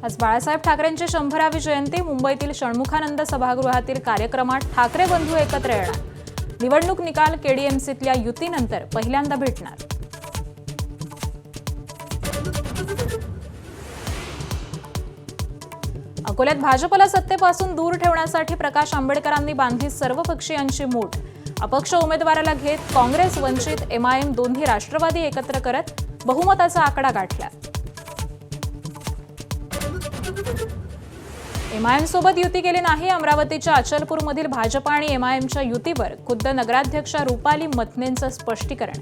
आज बाळासाहेब ठाकरेंची 100वी जयंती. मुंबईतील षण्मुखानंद सभागृहातील कार्यक्रमात ठाकरे बंधू एकत्र येणार. निवडणूक निकाल केडीएमसीतल्या युतीनंतर पहिल्यांदा भेटणार. अकोल्यात भाजपला सत्तेपासून दूर ठेवण्यासाठी प्रकाश आंबेडकरांनी बांधली सर्वपक्षीयांची मूठ. अपक्ष उमेदवाराला घेत काँग्रेस, वंचित, एमआयएम दोन्ही राष्ट्रवादी एकत्र करत बहुमताचा आकडा गाठला. एमआयएम सोबत युती केली नाही. अमरावतीच्या अचलपूरमधील भाजप आणि एमआयएमच्या युतीवर खुद्द नगराध्यक्षा रुपाली मथनेंचं स्पष्टीकरण.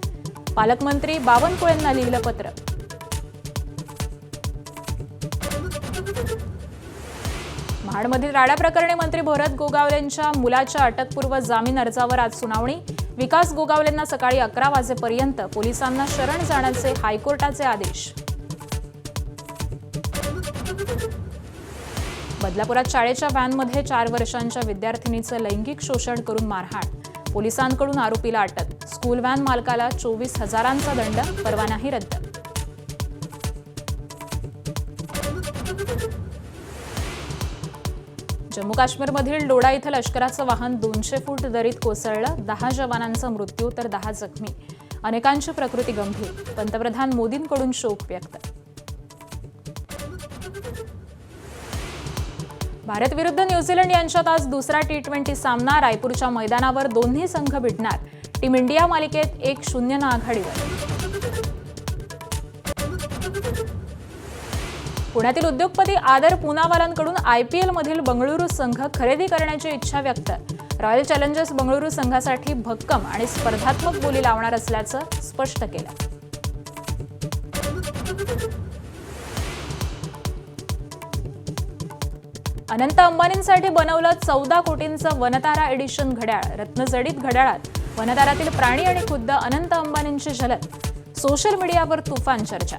पालकमंत्री बावनकुळेंना लिहिलं पत्र. महाडमधील राडा प्रकरणी मंत्री भरत गोगावलेंच्या मुलाच्या अटकपूर्व जामीन अर्जावर आज सुनावणी. विकास गोगावलेंना सकाळी 11 वाजेपर्यंत पोलिसांना शरण जाण्याचे हायकोर्टाचे आदेश. बदलापुरात शाळेच्या व्हॅनमध्ये 4 वर्षांच्या विद्यार्थिनीचं लैंगिक शोषण करून मारहाण. पोलिसांकडून आरोपीला अटक. स्कूल व्हॅन मालकाला 24,000चा दंड, परवानाही रद्द. जम्मू काश्मीरमधील डोडा इथं लष्कराचं वाहन 200 फूट दरीत कोसळलं. 10 जवानांचा मृत्यू तर 10 जखमी. अनेकांची प्रकृती गंभीर. पंतप्रधान मोदींकडून शोक व्यक्त. भारत विरुद्ध न्यूझीलंड यांच्यात आज दुसरा T20 सामना. रायपूरच्या मैदानावर दोन्ही संघ भिडणार. टीम इंडिया मालिकेत 1-0 आघाडीवर. पुण्यातील उद्योगपती आदर पूनावालांकडून IPL मधील बंगळुरू संघ खरेदी करण्याची इच्छा व्यक्त. रॉयल चॅलेंजर्स बंगळुरू संघासाठी भक्कम आणि स्पर्धात्मक बोली लावणार असल्याचं स्पष्ट केलं. अनंत अंबानींसाठी बनवलं 14 कोटींचं वनतारा एडिशन घड्याळ. रत्नजडित घड्याळात वनतारातील प्राणी आणि खुद्द अनंत अंबानींची झलक. सोशल मीडियावर तुफान चर्चा.